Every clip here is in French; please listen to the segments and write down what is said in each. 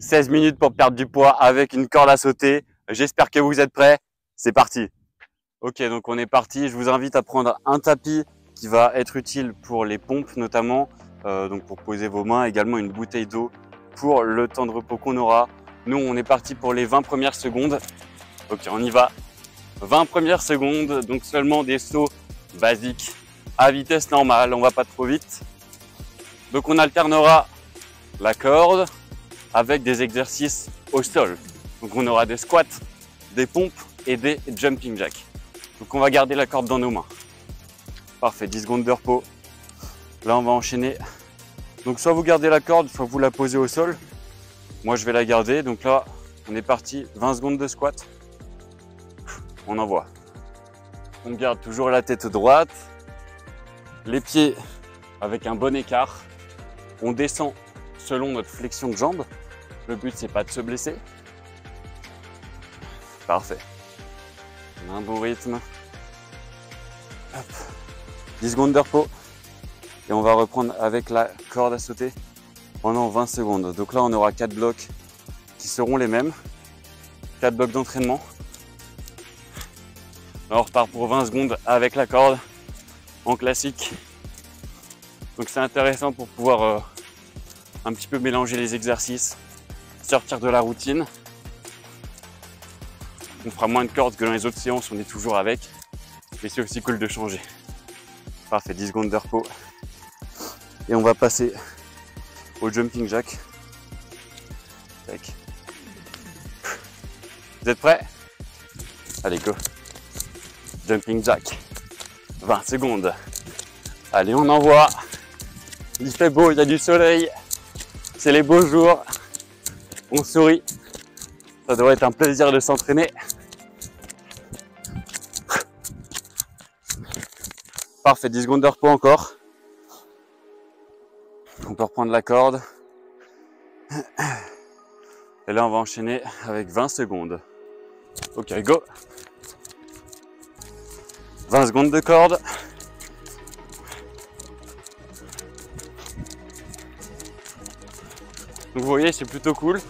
16 minutes pour perdre du poids avec une corde à sauter. J'espère que vous êtes prêts. C'est parti. Ok, donc on est parti. Je vous invite à prendre un tapis qui va être utile pour les pompes notamment, donc pour poser vos mains, également une bouteille d'eau pour le temps de repos qu'on aura. Nous, on est parti pour les 20 premières secondes. Ok, on y va. 20 premières secondes, donc seulement des sauts basiques à vitesse normale, on va pas trop vite. Donc on alternera la corde avec des exercices au sol. Donc on aura des squats, des pompes et des jumping jacks. Donc on va garder la corde dans nos mains. Parfait, 10 secondes de repos. Là on va enchaîner. Donc soit vous gardez la corde, soit vous la posez au sol. Moi je vais la garder. Donc là on est parti, 20 secondes de squat. On envoie. On garde toujours la tête droite, les pieds avec un bon écart. On descend selon notre flexion de jambe. Le but c'est pas de se blesser. Parfait. On a un bon rythme. Hop. 10 secondes de repos. Et on va reprendre avec la corde à sauter pendant 20 secondes. Donc là on aura 4 blocs qui seront les mêmes. 4 blocs d'entraînement. Là, on repart pour 20 secondes avec la corde en classique. Donc c'est intéressant pour pouvoir un petit peu mélanger les exercices, sortir de la routine. On fera moins de cordes que dans les autres séances, on est toujours avec. Mais c'est aussi cool de changer. Parfait, 10 secondes de repos. Et on va passer au jumping jack. Tac. Vous êtes prêts? Allez, go! Jumping jack, 20 secondes. Allez, on envoie. Il fait beau, il y a du soleil. C'est les beaux jours. On sourit. Ça devrait être un plaisir de s'entraîner. Parfait, 10 secondes de repos encore. On peut reprendre la corde. Et là, on va enchaîner avec 20 secondes. Ok, go! 20 secondes de corde. Donc vous voyez, c'est plutôt cool.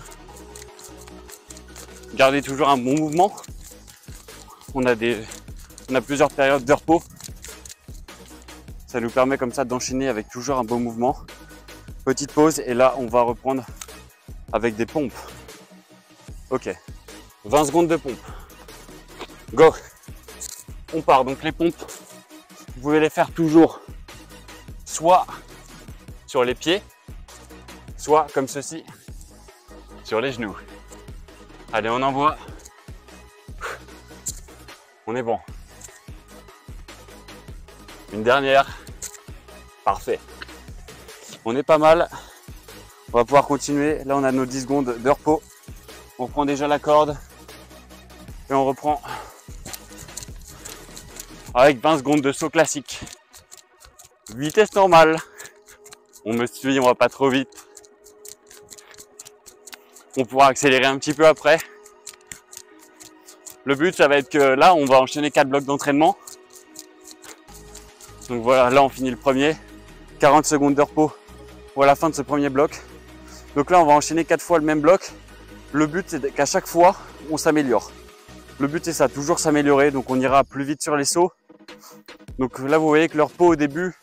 Gardez toujours un bon mouvement. On a plusieurs périodes de repos. Ça nous permet comme ça d'enchaîner avec toujours un bon mouvement. Petite pause et là on va reprendre avec des pompes. Ok, 20 secondes de pompe. Go! On part, donc les pompes, vous pouvez les faire toujours soit sur les pieds, soit comme ceci, sur les genoux. Allez, on envoie. On est bon. Une dernière. Parfait. On est pas mal. On va pouvoir continuer. Là, on a nos 10 secondes de repos. On prend déjà la corde et on reprend avec 20 secondes de saut classique. Vitesse normale. On me suit, on va pas trop vite. On pourra accélérer un petit peu après. Le but, ça va être que là, on va enchaîner 4 blocs d'entraînement. Donc voilà, là, on finit le premier. 40 secondes de repos pour la fin de ce premier bloc. Donc là, on va enchaîner 4 fois le même bloc. Le but, c'est qu'à chaque fois, on s'améliore. Le but, c'est ça, toujours s'améliorer. Donc on ira plus vite sur les sauts. Donc là, vous voyez que le repos au début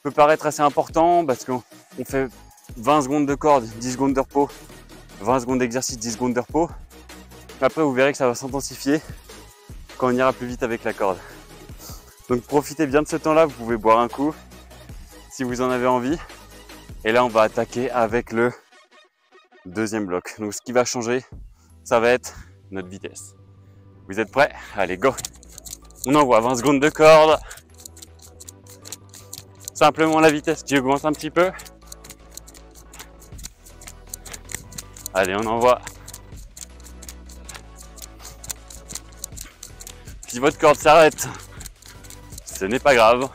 peut paraître assez important parce qu'on fait 20 secondes de corde, 10 secondes de repos, 20 secondes d'exercice, 10 secondes de repos. Après, vous verrez que ça va s'intensifier quand on ira plus vite avec la corde. Donc profitez bien de ce temps-là, vous pouvez boire un coup si vous en avez envie. Et là, on va attaquer avec le deuxième bloc. Donc ce qui va changer, ça va être notre vitesse. Vous êtes prêts? Allez, go! On envoie 20 secondes de corde. Simplement la vitesse qui augmente un petit peu. Allez, on envoie. Si votre corde s'arrête, ce n'est pas grave.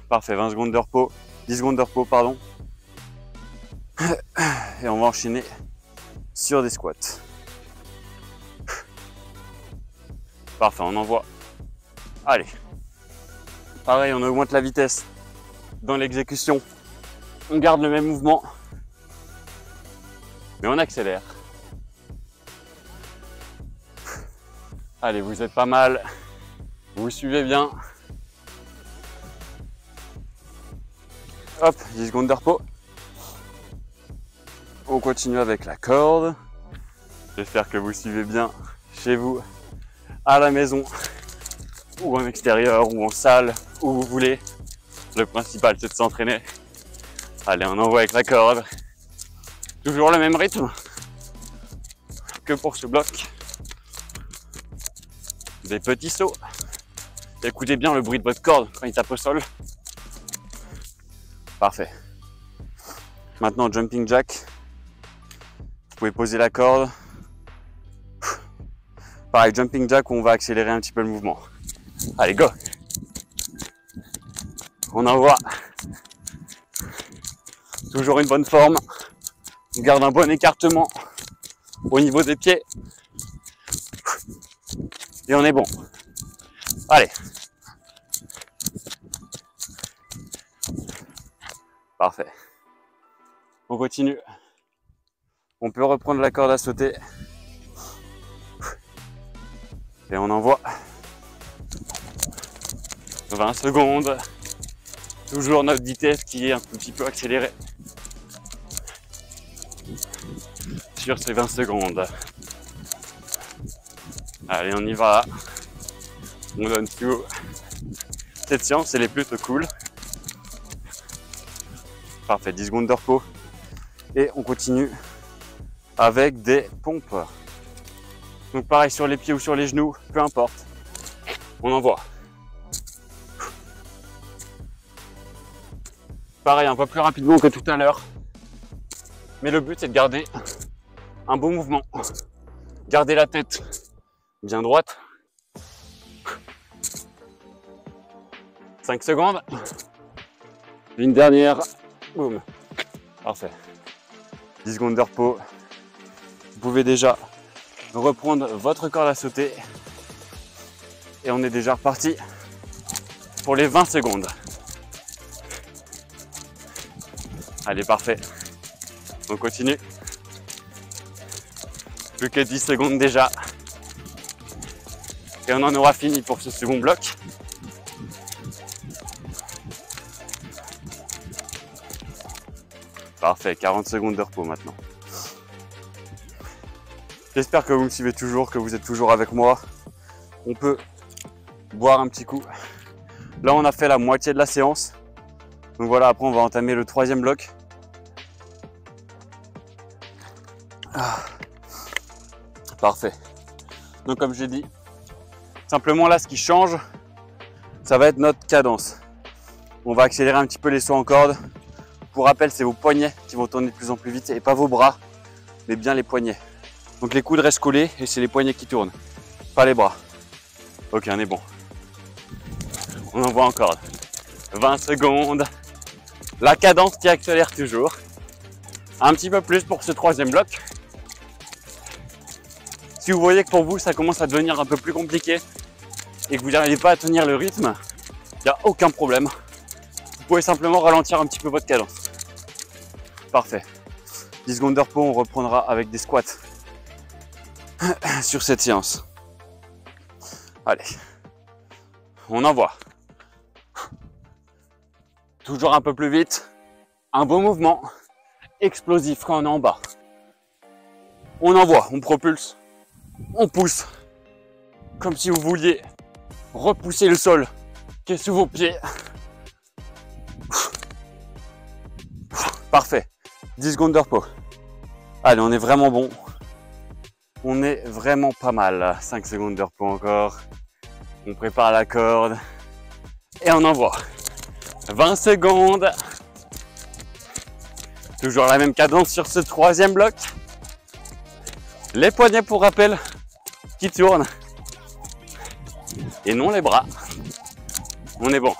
Parfait, 20 secondes de repos, 10 secondes de repos, pardon. Et on va enchaîner sur des squats. Parfait, on envoie. Allez. Pareil, on augmente la vitesse dans l'exécution. On garde le même mouvement. mais on accélère. Allez, vous êtes pas mal. Vous suivez bien. Hop, 10 secondes de repos. On continue avec la corde. J'espère que vous suivez bien chez vous, à la maison, ou en extérieur, ou en salle, où vous voulez. Le principal, c'est de s'entraîner. Allez, on envoie avec la corde. Toujours le même rythme que pour ce bloc. Des petits sauts. Écoutez bien le bruit de votre corde quand il tape au sol. Parfait. Maintenant, jumping jack. Vous pouvez poser la corde. Pareil, jumping jack où on va accélérer un petit peu le mouvement. Allez, go! On envoie. Toujours une bonne forme. On garde un bon écartement au niveau des pieds. Et on est bon. Allez. Parfait. On continue. On peut reprendre la corde à sauter. Et on envoie. 20 secondes. Toujours notre vitesse qui est un tout petit peu accélérée. Sur ces 20 secondes. Allez, on y va. On donne tout. Cette séance, elle est plutôt cool. Parfait, 10 secondes de repos. Et on continue avec des pompes. Donc pareil, sur les pieds ou sur les genoux, peu importe. On envoie. Pareil, un peu plus rapidement que tout à l'heure. Mais le but, c'est de garder un beau mouvement. Garder la tête bien droite. 5 secondes. Une dernière. Boum. Parfait. 10 secondes de repos. Vous pouvez déjà reprendre votre corde à sauter. Et on est déjà reparti pour les 20 secondes. Allez, parfait. On continue. Plus que 10 secondes déjà. Et on en aura fini pour ce second bloc. Parfait, 40 secondes de repos maintenant. J'espère que vous me suivez toujours, que vous êtes toujours avec moi. On peut boire un petit coup. Là, on a fait la moitié de la séance. Donc voilà, après on va entamer le troisième bloc. Parfait. Donc comme j'ai dit, simplement là ce qui change, ça va être notre cadence. On va accélérer un petit peu les sauts en corde. Pour rappel, c'est vos poignets qui vont tourner de plus en plus vite et pas vos bras, mais bien les poignets. Donc les coudes restent collés et c'est les poignets qui tournent, pas les bras. Ok, on est bon. On envoie en corde. 20 secondes. La cadence qui accélère toujours. Un petit peu plus pour ce troisième bloc. Si vous voyez que pour vous, ça commence à devenir un peu plus compliqué et que vous n'arrivez pas à tenir le rythme, il n'y a aucun problème. Vous pouvez simplement ralentir un petit peu votre cadence. Parfait. 10 secondes de repos, on reprendra avec des squats sur cette séance. Allez, on envoie. Toujours un peu plus vite. Un beau mouvement explosif quand on est en bas. On envoie, on propulse, on pousse. Comme si vous vouliez repousser le sol qui est sous vos pieds. Parfait. 10 secondes de repos. Allez, on est vraiment bon. On est vraiment pas mal. 5 secondes de repos encore. On prépare la corde. Et on envoie. 20 secondes. Toujours la même cadence sur ce troisième bloc. Les poignets pour rappel qui tournent. Et non les bras. On est bon.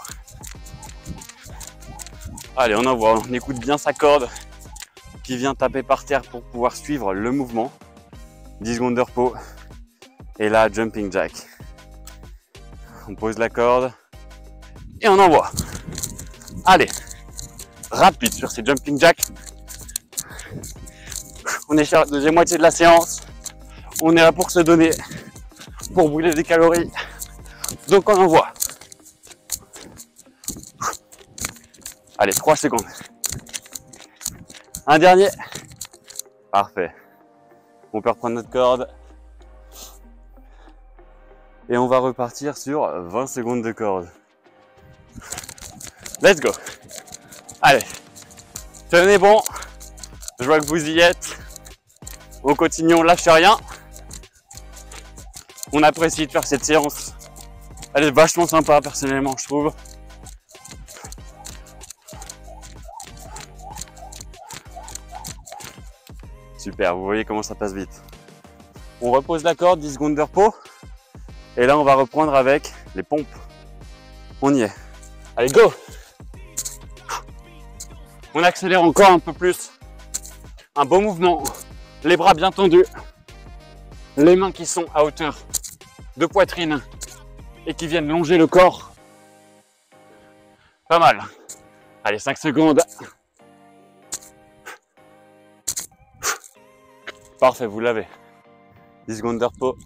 Allez, on envoie. On écoute bien sa corde qui vient taper par terre pour pouvoir suivre le mouvement. 10 secondes de repos. Et là, jumping jack. On pose la corde. Et on envoie. Allez, rapide sur ces jumping jacks. On est sur la deuxième moitié de la séance. On est là pour se donner, pour brûler des calories. Donc on envoie. Allez, 3 secondes. Un dernier. Parfait. On peut reprendre notre corde. Et on va repartir sur 20 secondes de corde. Let's go. Allez. Tenez bon. Je vois que vous y êtes. On continue, on lâche rien. On apprécie de faire cette séance. Elle est vachement sympa personnellement, je trouve. Super, vous voyez comment ça passe vite. On repose la corde, 10 secondes de repos. Et là, on va reprendre avec les pompes. On y est. Allez, go! On accélère encore un peu plus. Un beau mouvement. Les bras bien tendus. Les mains qui sont à hauteur de poitrine et qui viennent longer le corps. Pas mal. Allez, 5 secondes. Parfait, vous l'avez. 10 secondes de repos.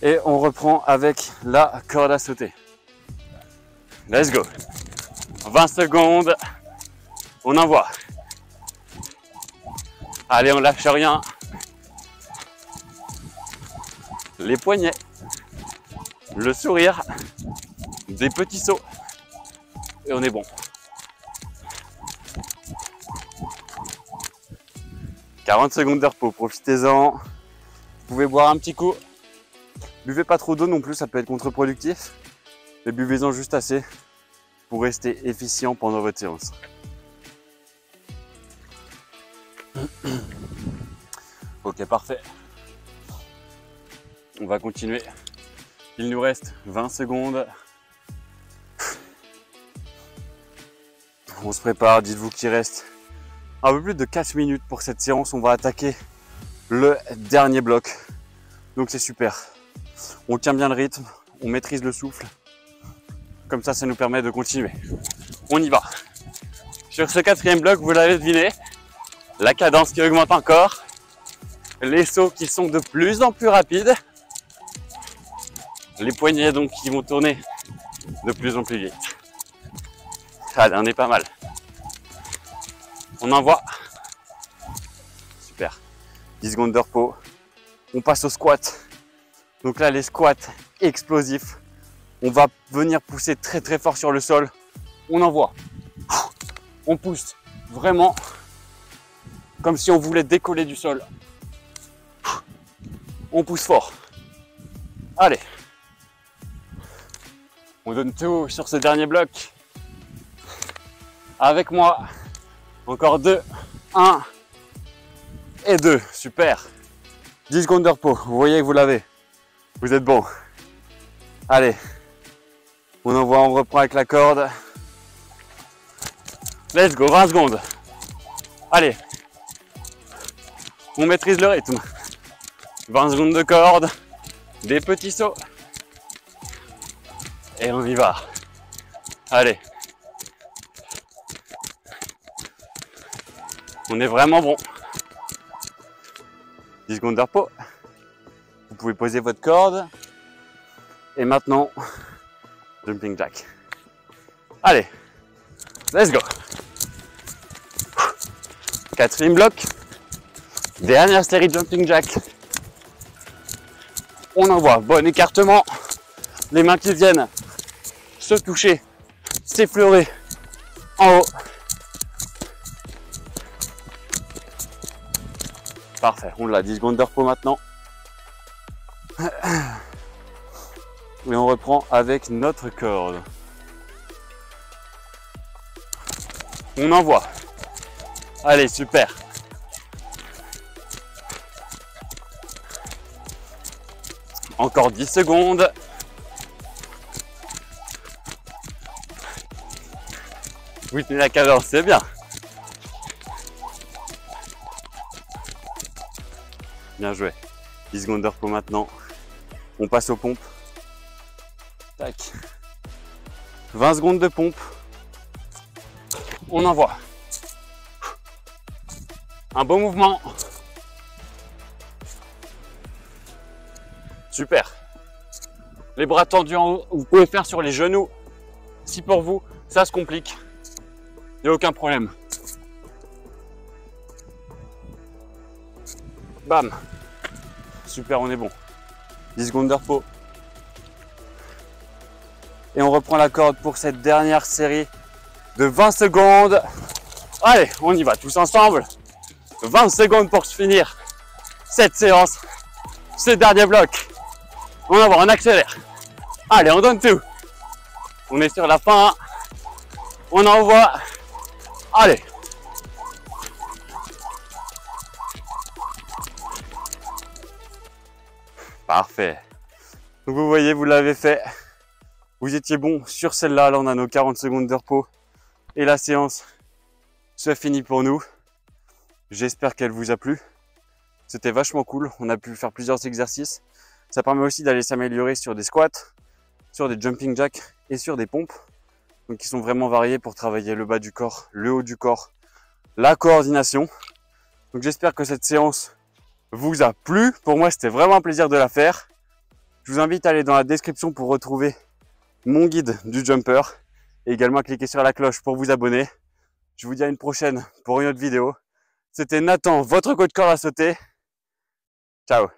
Et on reprend avec la corde à sauter. Let's go. 20 secondes. On envoie. Allez, on lâche rien. Les poignets. Le sourire. Des petits sauts. Et on est bon. 40 secondes de repos, profitez-en. Vous pouvez boire un petit coup. Buvez pas trop d'eau non plus, ça peut être contre-productif. Mais buvez-en juste assez pour rester efficient pendant votre séance. Ok, parfait. On va continuer. Il nous reste 20 secondes. On se prépare, dites-vous qu'il reste un peu plus de 4 minutes pour cette séance. On va attaquer le dernier bloc. Donc c'est super. On tient bien le rythme, on maîtrise le souffle. Comme ça nous permet de continuer. On y va. Sur ce quatrième bloc, vous l'avez deviné, la cadence qui augmente encore. Les sauts qui sont de plus en plus rapides. Les poignets donc qui vont tourner de plus en plus vite. Allez, on est pas mal. On envoie. Super. 10 secondes de repos. On passe au squat. Donc là, les squats explosifs. On va venir pousser très très fort sur le sol. On envoie. On pousse vraiment comme si on voulait décoller du sol. On pousse fort. Allez. On donne tout sur ce dernier bloc. Avec moi. Encore 2, 1 et 2. Super. 10 secondes de repos. Vous voyez que vous l'avez. Vous êtes bon. Allez. On envoie, on reprend avec la corde. Let's go, 20 secondes. Allez. On maîtrise le rythme. 20 secondes de corde. Des petits sauts. Et on y va. Allez. On est vraiment bon. 10 secondes de repos. Vous pouvez poser votre corde. Et maintenant, jumping jack. Allez, let's go. Quatrième bloc. Dernière série de jumping jack. On envoie. Bon écartement. Les mains qui viennent se toucher, s'effleurer en haut. Parfait, on l'a, 10 secondes de repos maintenant. Et on reprend avec notre corde. On envoie. Allez, super. Encore 10 secondes. Oui, tenez la cadence, c'est bien. Bien joué. 10 secondes de repos maintenant. On passe aux pompes. Tac. 20 secondes de pompe. On envoie. Un bon mouvement. Super. Les bras tendus en haut, vous pouvez faire sur les genoux. Si pour vous, ça se complique, il n'y a aucun problème. Bam. Super, on est bon. 10 secondes de repos. Et on reprend la corde pour cette dernière série de 20 secondes. Allez, on y va tous ensemble. 20 secondes pour finir cette séance, ce dernier bloc. On va voir, on accélère. Allez, on donne tout. On est sur la fin. On envoie. Allez. Parfait. Donc vous voyez, vous l'avez fait. Vous étiez bon sur celle-là. Là, on a nos 40 secondes de repos. Et la séance se finit pour nous. J'espère qu'elle vous a plu. C'était vachement cool. On a pu faire plusieurs exercices. Ça permet aussi d'aller s'améliorer sur des squats, sur des jumping jacks et sur des pompes. Donc qui sont vraiment variés pour travailler le bas du corps, le haut du corps, la coordination. Donc j'espère que cette séance vous a plu. Pour moi, c'était vraiment un plaisir de la faire. Je vous invite à aller dans la description pour retrouver mon guide du jumper et également à cliquer sur la cloche pour vous abonner. Je vous dis à une prochaine pour une autre vidéo. C'était Nathan, votre coach corde à sauter. Ciao.